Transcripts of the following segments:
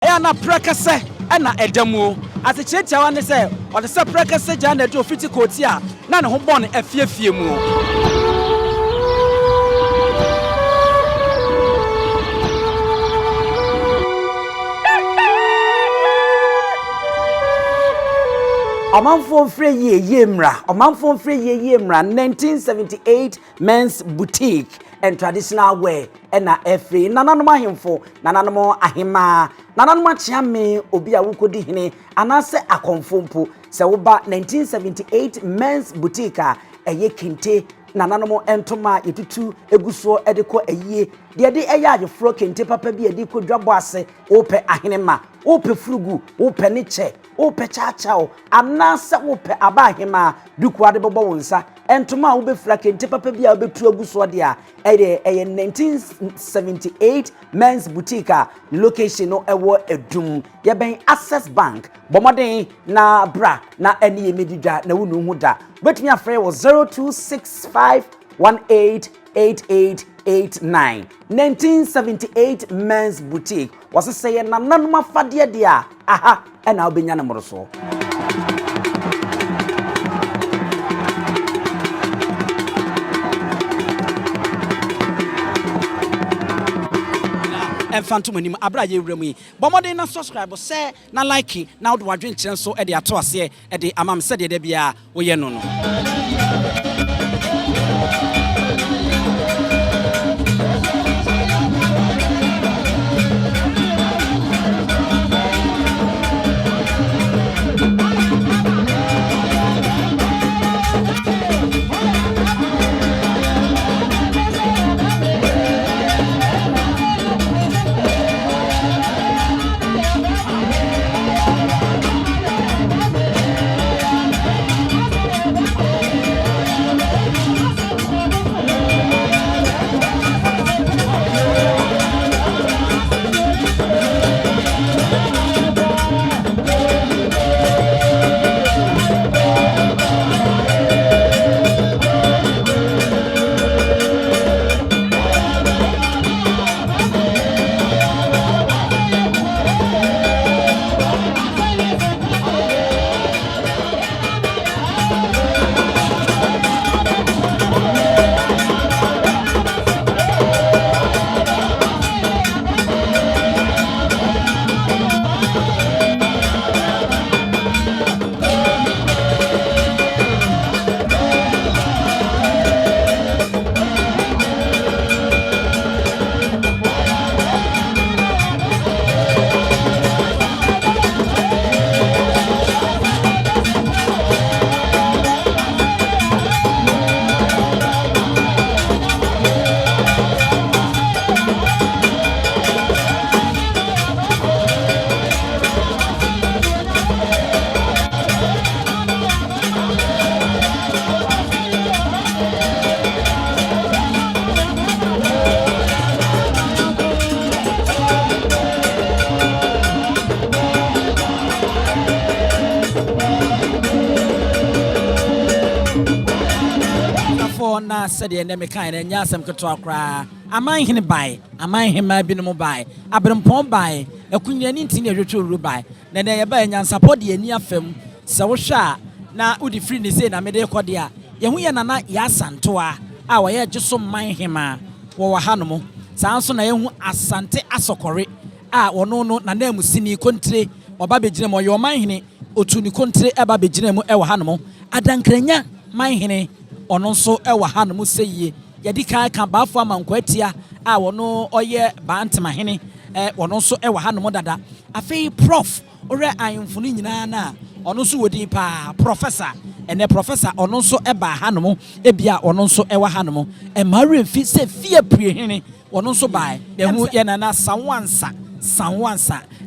na prekese na edamu ase checha wane se o de se prekese ja na do fiti koti a na ne ho bon afiefie mu Omanfo mfre yemra 1978 men's boutique and traditional wear na every nananom ahemfo nananom ahema nananom achiame obi a wukodi hene anase akonfompo se wo ba 1978 men's boutique a eye kente nananom entoma yetutu eguso edeko ayie de eya agefro kente papa bi ediko dwabo ase ope ahenema ope furugu ope neche ope chachao anase ope abahema duku ade bobo wonsa entoma wo be fra kente papa bi a obetu eguso de a eye 1978 men's boutique a location no ewo edum ye ben Access Bank bomoden na bra na eni yemedidwa na wonu hu da betumi afre wo 0265188889 1978 men's boutique was say na nanuma fade de a aha ena obenya na moroso Phantom anim abra ye wura mu yi bomodin na subscribe say na like na wo wadwen kire so e de ato ase e de amam se de da bia wo ye no no na said the name kind and Nyansam Katokra. Amanhene by, Amanhema Binum by, Abrampon by, a Queen Tinny Rubai, then they buy Nyansapo Tv near film, so sha, na Udi free say, I made a cordia, Yahuana Yasantoa, our air just some Manhema, or Hanamo, Sanson Asante Asokore, or no, na name Sini country, or Baby Jim or your Manhene, or Tuni country, a Baby Jim or Hanamo, Adankrenya, Manhene. Ono so ewa hanom seye yedi kan kan ba fo amankwatia a wono oye bantama hene wono so ewa hanom dada afei prof ore ayemfo ni nyina na ono so wodi pa professor ene professor ono so eba hanom ebia ono so ewa hanom mare fi se fie prie hene wono so bai ehu ye nana sanwansa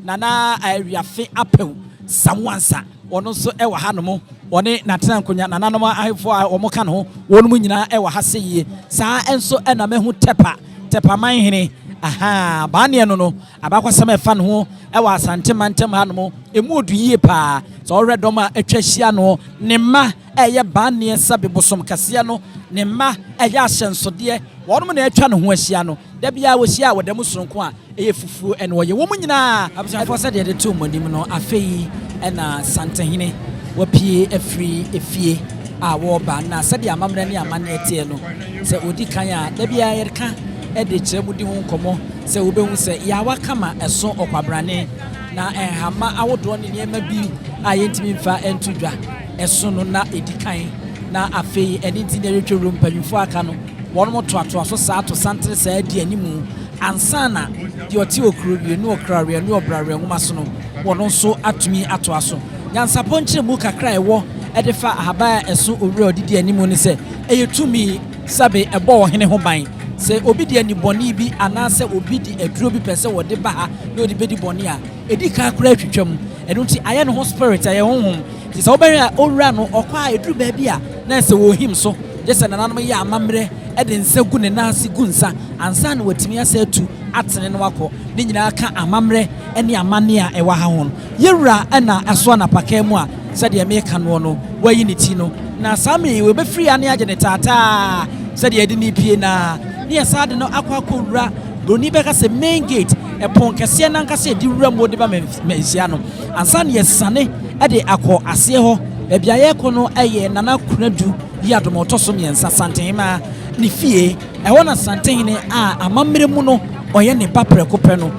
nana awiafe apeu sanwansa wono so ewa hanom wone natena nkonya nananom ahefo a omoka no wonum nyina e wa hase yie saa enso na mehu tepa manhene aha baane no abakwasem efa no ho e wa asante mantem hanom emu odu yie pa so oredom a atwahia no ne ma eye baane sabe bosom kase no ne ma eye ahyensode wɔn mo na atwa ne ho ahyia no da bia wo hyia wo da mu sonko a ɛyɛ fufuo ɛna wɔyɛ wɔn nyinaa abusuafoɔ sɛ deɛ de to mo nim no afei ɛna Asantehene wapie afiri efie a wɔba na sɛdeɛ amammerɛ ne amanne ɛteɛ no sɛ odi kan a da bia yɛreka ɛde kyerɛ mu di ho nkɔmmɔ sɛ wobɛhu sɛ yɛawa kama ɛso ɔkwabrane na ɛhama awodoɔ ne nneɛma bi a yɛntumi mfa ɛnto dwa ɛso no na ɛdi kan na afei ɛne nti na ɛretwa wuro mpanyinfoɔ aka no wɔn mo toatoa so saa to santere saa di animu ansa na deɛ ɔte okuro wie ne ɔkrareɛ ne ɔbrareɛ nwoma so no wɔn nso atumi atoa so nyansapo nkyerɛmu kakra ɛwɔ ɛde fa ahaba ɛso owura ɔdidi animu ne sɛ ɛyɛ tumi sabe ɛbɔ ɔhene ho ban sɛ obi de anibɔne bi anaasɛ obi de aduro bi pɛ sɛ wɔde ba ha na ɔde bɛdi bɔne a ɛdi ka akora atwitwam ɛno nti ayɛ ne ho spirit ayɛ honhom nti sɛ wobɛhwɛ a ɔwura no ɔkɔ a ɛduru baabi a na ɛsɛ wɔhim so gye sɛ nananom yɛ amammerɛ ɛde nsa gu ne naase gu nsa ansa na watumi asɛ atu atene no wakɔ ne nyinaa ka amammerɛ ne amanne a ɛwɔ ha ho no yɛwura ɛna ɛso anapaka mu a sɛdeɛ meka noɔ no wayi ne ti no na saa mmere wɔbɛfiri a ne agye ne taataa sɛdeɛ yɛde ne pie na ne yɛ saa de no akɔwura broni bɛka sɛ main gate ɛpɔn kɛseɛ nankasa yɛde wura mu de ba manhyia no ansa ne yɛsane ɛde akɔ aseɛ hɔ baabi a yɛkɔ no ɛyɛ Nana Kunadu yi adom ɔtɔ so mmiɛnsa Asantehene ne fie ɛhɔ na Asantehene a amammerɛ mu no ɔyɛ ne ba prɛko pɛ no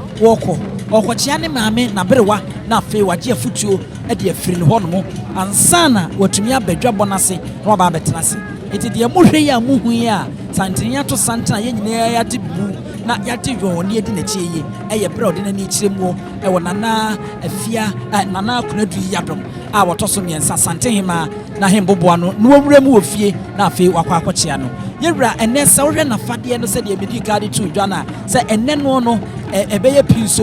ɔkɔkyea ne maame n'aberewa na afei wagye afutuo ɛde afiri ne hɔ no mo ansa na watumi abɛdwabɔ no ase na waba abɛtena ase nti deɛ mohwɛ yi a muhu yi a Asantehene ato santena yɛn nyinaa yɛate bu na yɛate yɔn ne adi n'akyi yi ɛyɛ berɛ ɔde n'ani kyerɛ mu ɛwɔ Nana Kunadu yi adom a wɔtɔ so mmiɛnsa Asantehene na hemboboa no na wɔwura mu wɔ fie na afei wakɔ akɔkyea no yɛwura ɛnɛ sɛ wohwɛ nafadeɛ no sɛdeɛ medi ka de to dwa no a sɛ ɛnɛ no ɛbɛyɛ pii so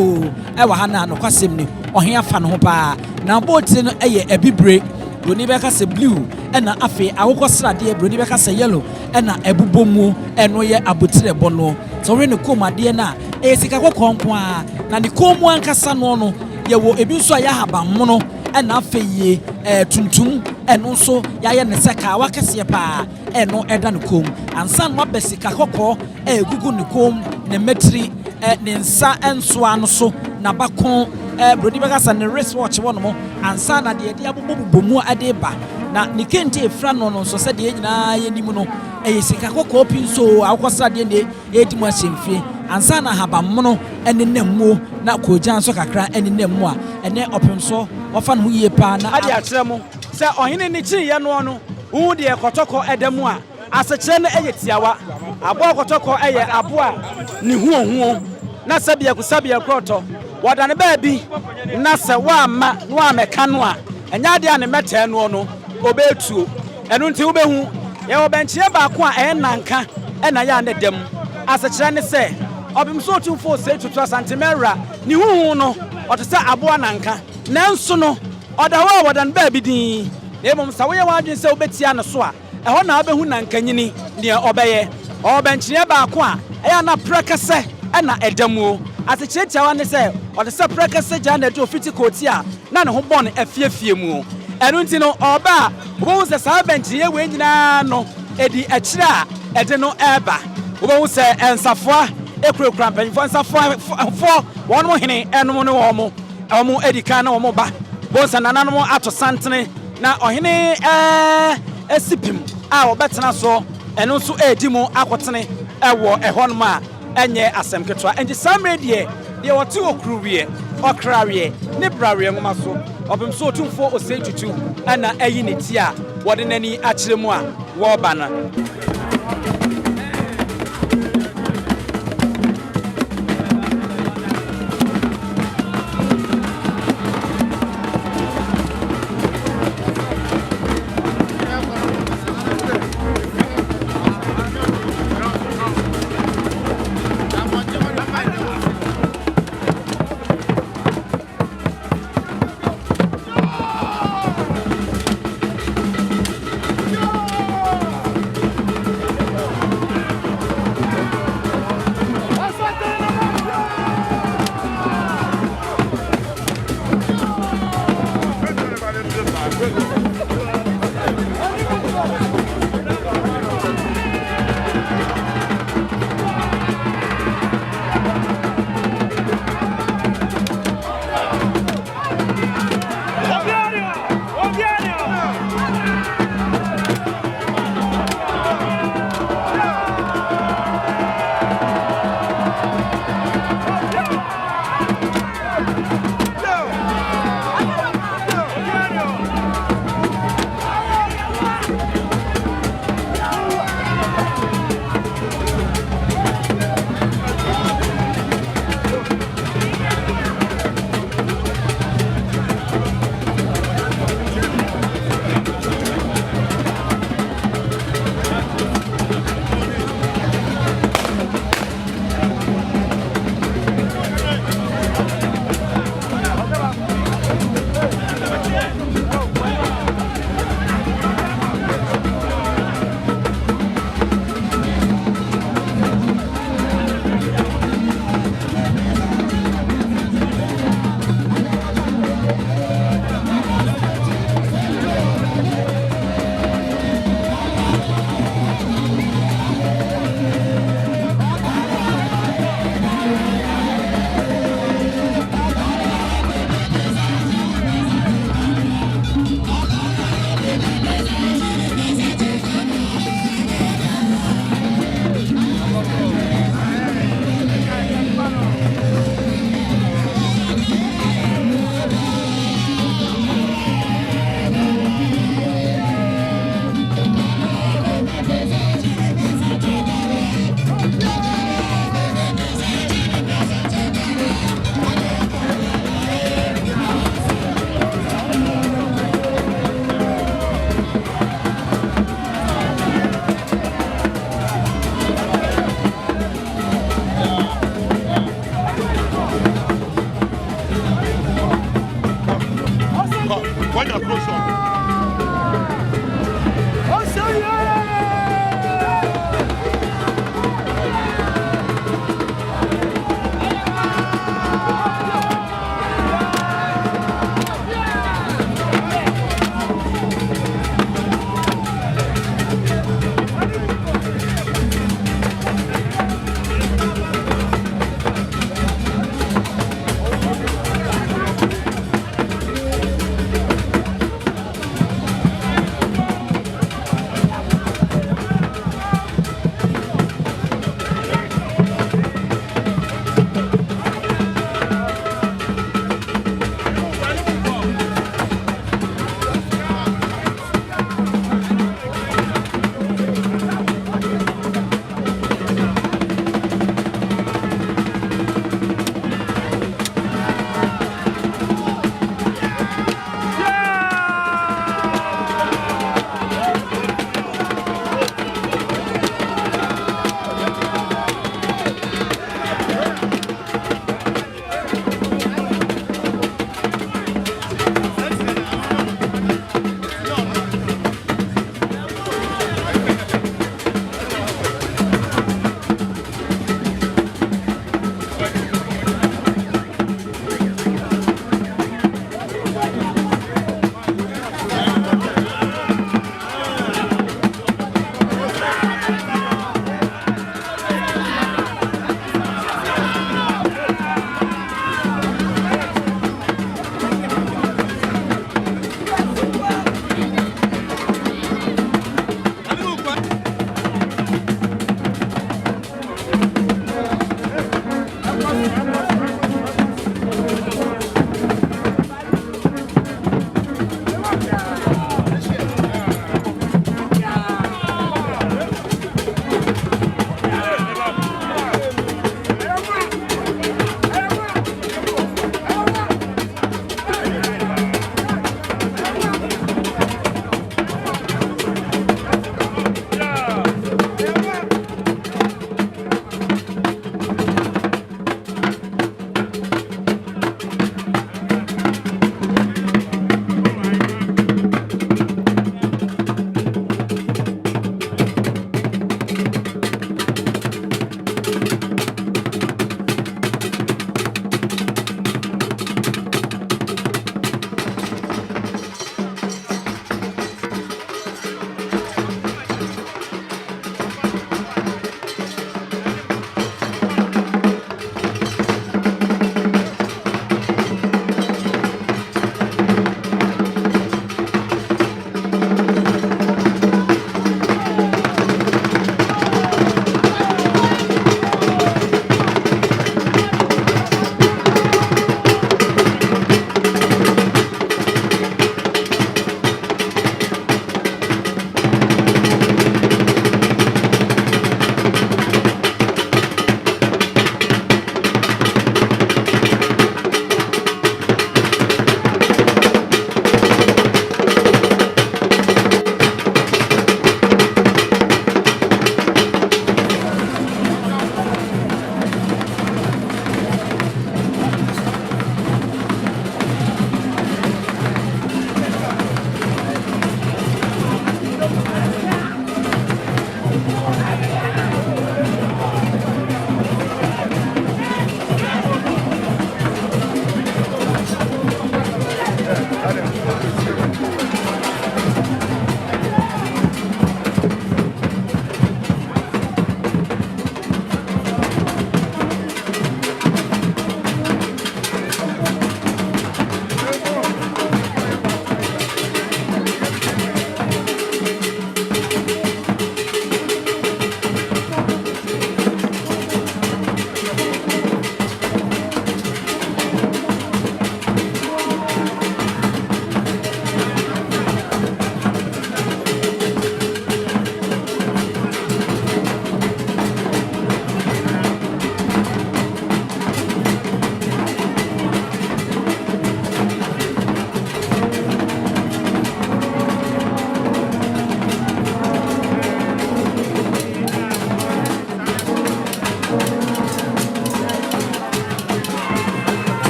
ɛwɔ ha no a nokwasɛm ni ɔhe afa no ho paa na bootire no ɛyɛ abibire broni bɛka sɛ blue ɛna afei akokɔ sradeɛ broni bɛka sɛ yellow ɛna ɛbobɔ mu ɛno yɛ abotire bɔ no sɛ wohwɛ ne kɔnmuadeɛ no a ɛyɛ sika kɔkɔɔ nko a na ne kɔnmu ankasa no yɛwɔ ebi nso a yɛ ahabammono ɛna afei yie tuntum ɛno nso yɛayɛ ne sɛ kaa wakɛseɛ paa ɛno ɛda ne kɔn mu ansa no wabɛ sika kɔkɔɔ ɛgugu ne kɔn mu ne mɛtiri ne nsa nsoa no so na bakɔn broni bɛka sɛ ne wristwatch wɔ no mo ansa na deɛ de abobɔ mu ade ba na ne kente efra no nso sɛ deɛ nyinaa yɛ nim no ɛyɛ sika kɔkɔɔ pii nso akɔsradeɛ ne yɛdi mu ahyɛ mfie ansa na ahabammono ɛne nammuo na kogya nso kakra ɛne nammu a ɛnɛ ɔpem so wɔfa no ho yie paa na ade akyerɛ mo sɛ ɔhene ne kyiiɛ noɔ no wohu deɛ kɔtɔkɔ ɛda mu a asekyerɛ no ɛyɛ tiawa aboa kɔtɔkɔ ɛyɛ aboa ne huohuo na sɛbea kusabea korɔtɔ wɔda ne baabi na sɛ woamma na woamɛka no a ɛnyɛ adeɛ a ne mɛtɛɛ noɔ no ɔbɛɛtuo ɛno nti wobɛhu yɛwɔ bɛnkyeɛ baako a ɛyɛ nanka ɛna yɛ a ne dɛm asekyerɛ ne sɛ ɔbɛm so Otumfuo Osei Tutu Asantehene ne huhu no ɔte sɛ aboa nanka nanso no ɔda hɔ a wɔda ne baabi din na mmom sɛ woyɛ w'adwene sɛ wobɛtia no so a ɛhɔ na wobɛhu nankanyini deɛ ɔbɛyɛ ɔbɛnkyeɛ baako a ɛyɛ na prɛkɛsɛ ɛna ɛda mu asekyerɛtiawa ne sɛ ɔte sɛ prɛkɛsɛ gya na ɛde ofiti kooti a na ne ho bɔ no afiefie mu ɛno nti no ɔba a wobɛhu sɛ saa bɛnkyeɛ wei nyinaa no ɛdi akyirɛ a ɛde no ɛreba wobɛhu sɛ ɛnsafoa ɛkurakura mpanyinfoɔ nsafoɔ wɔn mo hene ɛnom ne wɔn mo adi kan na wɔn ba bonsa nananom ato santene na ɔhene ɛsipim a wɔbɛtena so ɛno nso ɛredi mu akɔtene ɛwɔ ɛhɔnom a ɛnyɛ asɛm ketewa ɛnti saa mmerɛ deɛ wɔte okuruwie ɔkrareɛ ne brareɛ nwoma so ɔbɛm so Otumfuo Osei Tutu ɛna ɛyi ne ti a wɔde n'ani akyerɛ mu a wɔreba no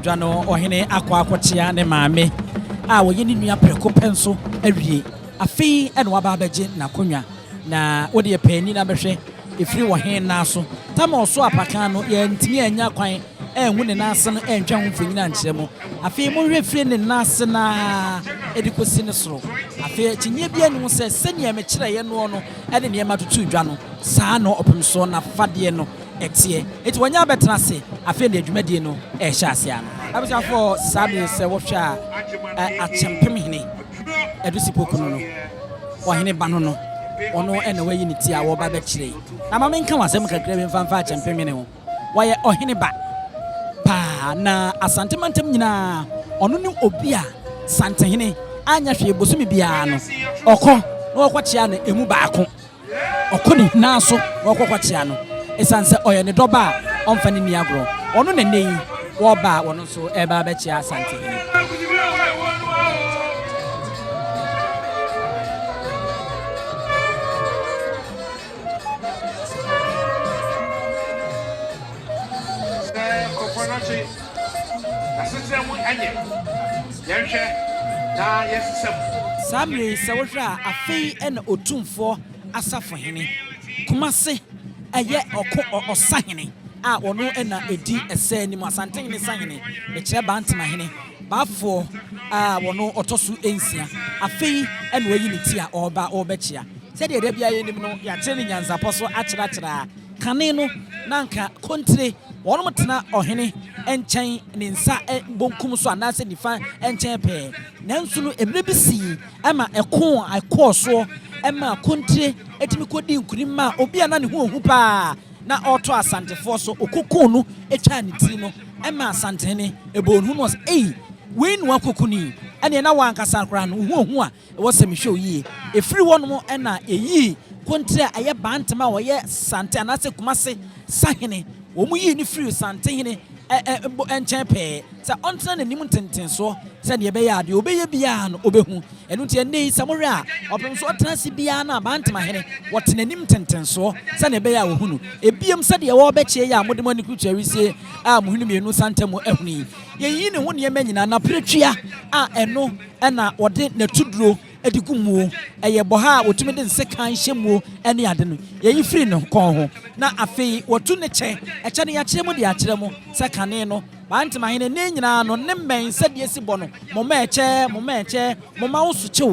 Dwano ohene akwakwachia ne maame a woye ni nua preko penso awie afi ene waba abeje na konwa na wode pani na behwe efiri wo hen na so tama oso apaka no ye ntimi anya kwan enwu ne nase no entwa ho mfonyina nkyere mu afi mo hwe firi ne nase na edikosi ne soro afi kinye bia ne se senia me kire ye no no ene ne ma tutu dwano saa no opemso na fade no etie eti wanya betena se afi ne adwumadie no ehye ase ano abisa for sabe se wo hwa achempem hene edusipokunu no ohene ba no ono ene wayi ne ti a wo ba be kire na ma menka wasem kakra be mfa achempem hene ho waye ohene ba pa na asantemantem nyina ono ne obi a santehene anya hwe bosumi bia no okọ na okwakyia no emu baako okọ ne naso na okwakyia no esanse oye ne doba omfa ne ni agro ono ne nei wo ba wono so eba ba kyia Asantehene Samri sawosha afei ena Otumfuo Asafo-hene Kumase eye oko osahene a wono ena edi ese ni Asantehene sahene e kire bantama hene bafo a wono otosu ensia afei ena wayi ne ti a oba obechia se de da bia yenim no ya kire ni Nyansapo so akira kane no nanka kontre wono mtena ohene enchen ne nsa bonkum so anase nifa enchen pe nansu no emre bisi ama eko akoso ema kontre etimi kodi nkunima obi ana ne hu pa na auto Asantefo so okoko no etwa ne ti no ema Asantehene ebonu no we nu akokuni ene na wankasa kra no hu a wo semhwe oyi efiri wono ena eyi kontra aye bantama wo ye sante anase kumase sahene wo mu yi ni free Asantehene enchen pe sa ontra na nim ntentenso se ne be ya de obeye bia no obehu enu tie nei samore a opem so otrase bia na bantama hene wotena nim ntentenso se ne be ya wo hunu ebiem se de wo be chie ya modem ani kutua wisie a muhunu mienu santemu ehuni yeyi ne ho ne manyina na pretwia a eno na wode na tuduro edigumu eye boha wotumi de nsekan hyemu ene ade no yeyi free no kon ho na afei wotu ne che eche ne ya kire mu de ya kire mu sekane no bantama hene ne nyina no ne men se de esi bo no moma eche moma wo su che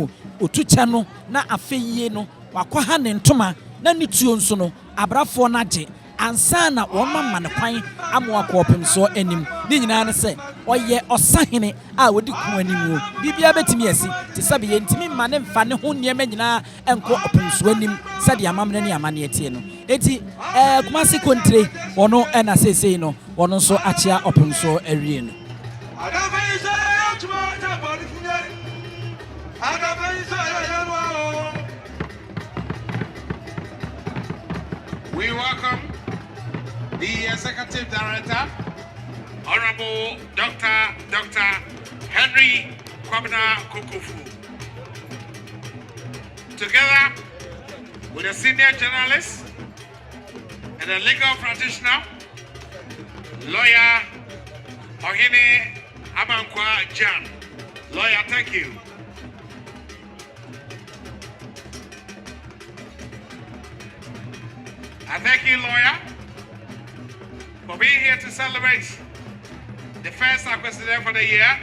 otu che no na afei ye no wakwa ha ne ntoma na ne tuo nso no abrafo na je ansa na woma ne kwan amoa kopem so anim ne nyina ne se oye Osahene a wodi ku anim bibia betimi asi te sabe ye ntimi ma ne mfa ne ho niema nyina enko opem so anim sade amamne ne amane etie no eti kumasi kontre wono na sesei no wono so achia opem so awie no we welcome the Executive Director, Honorable Dr. Henry Kwabena Kukufu, together with a senior journalist and a legal practitioner, lawyer Ohene Amankwa Jan. Lawyer, thank you. I thank you, lawyer, for being here to celebrate the first acquisition for the year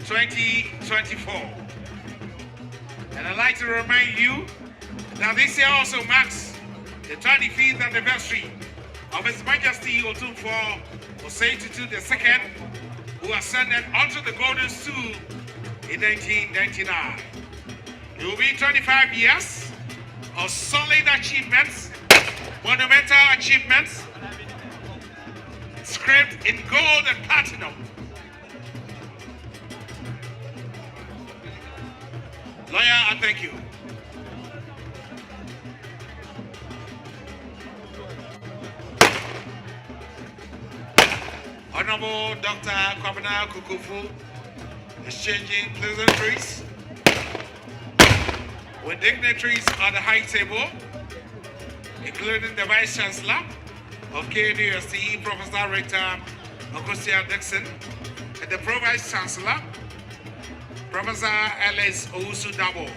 2024. And I'd like to remind you that this year also marks the 25th anniversary of His Majesty Otumfuo Osei Tutu II, who ascended onto the Golden Stool in 1999. It will be 25 years of solid achievements, monumental achievements, script in gold and platinum. Lawyer, I thank you. Honorable Dr. Kwabena Kukufu exchanging pleasantries with dignitaries at the high table, including the Vice Chancellor of KNUST, Professor Rector Okosia Dixon, and the Pro-Vice Chancellor, Professor Ellis Owusu Dabo.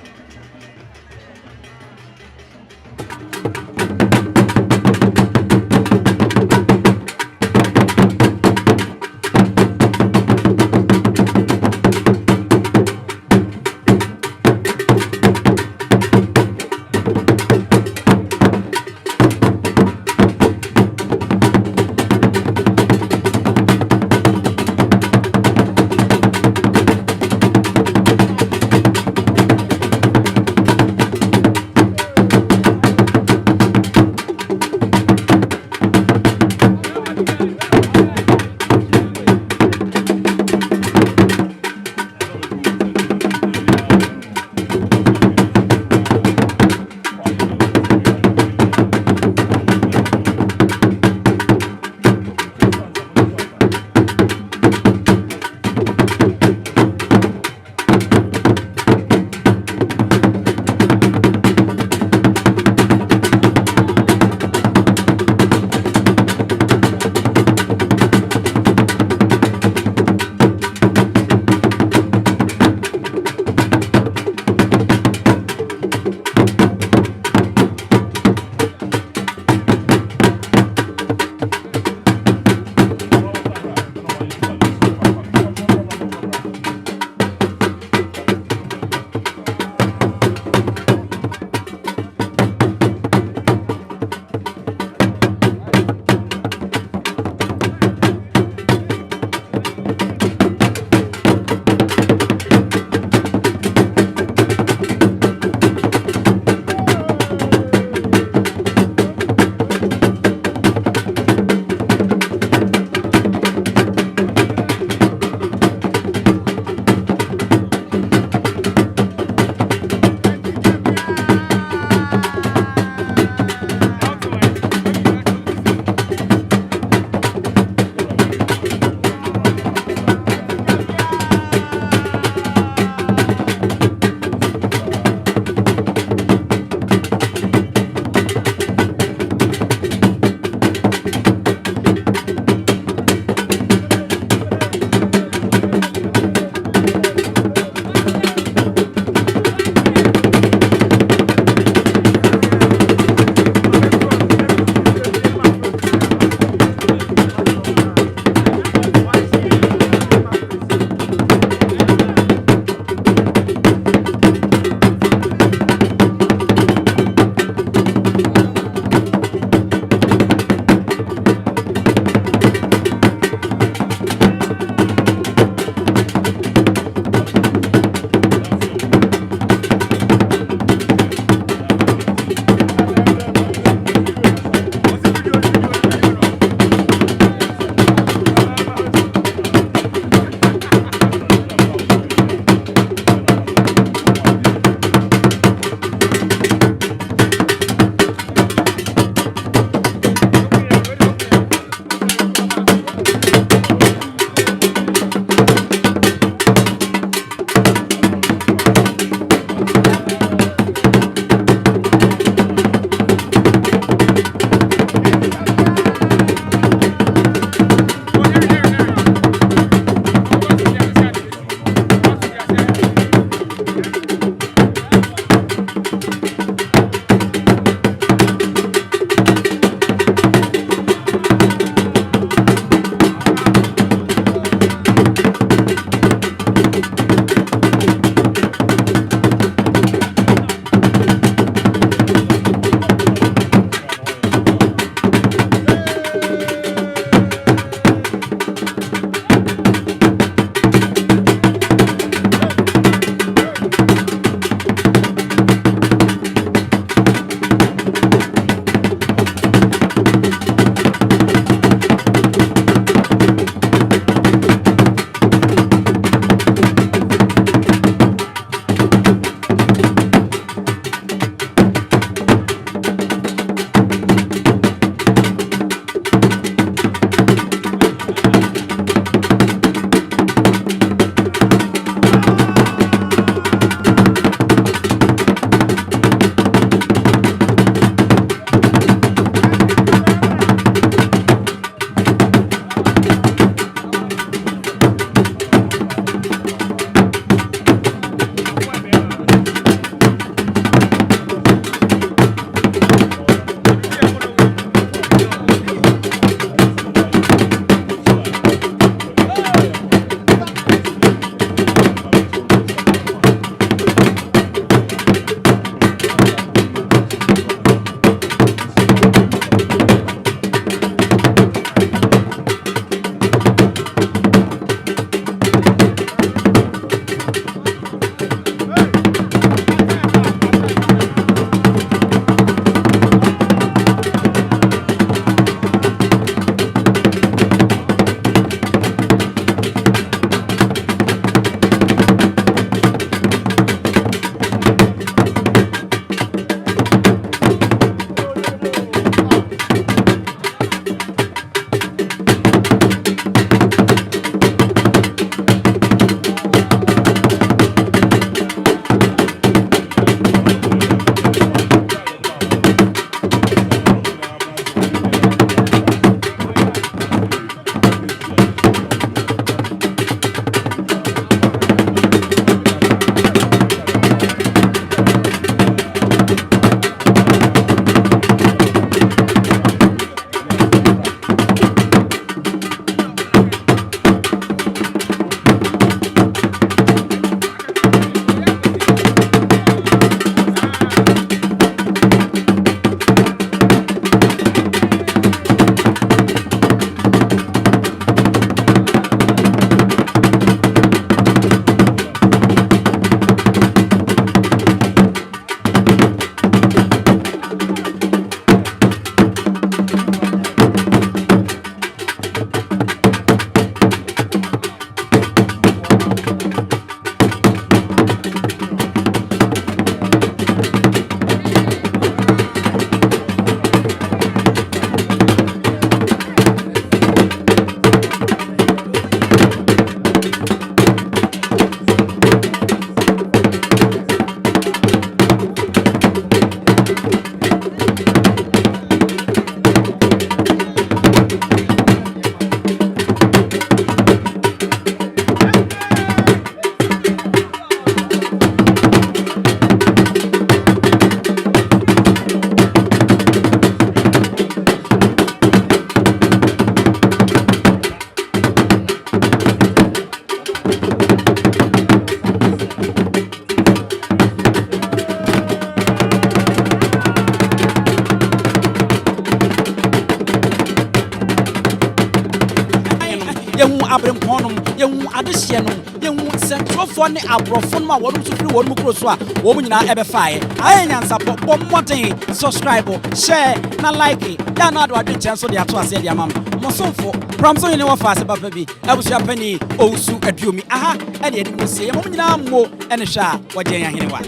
yehu abrempon no yehu adehye no yehu sentrofo ne abrofo no a wonu so firi wonu kuro so a wo mu nyina ebefaaye aye Nyansapo bommoden subscribe share na like ya na ado adwen so de ato ase de amam mo sonfo pramso yene wo faase papa bi abusua pani ousu aduomi aha ene edi mo sie mo nyina mo ene hwa wogen ya hene wa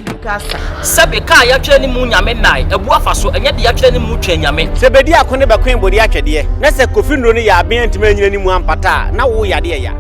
sebe ka ya twa ni mu nyame nai ebu afa so enye de ya twa ni mu twa nyame sebedi akone bakwen bodi akyede na se kofi nro ni ya aben ntime nyina ni mu ampata na wo yade ya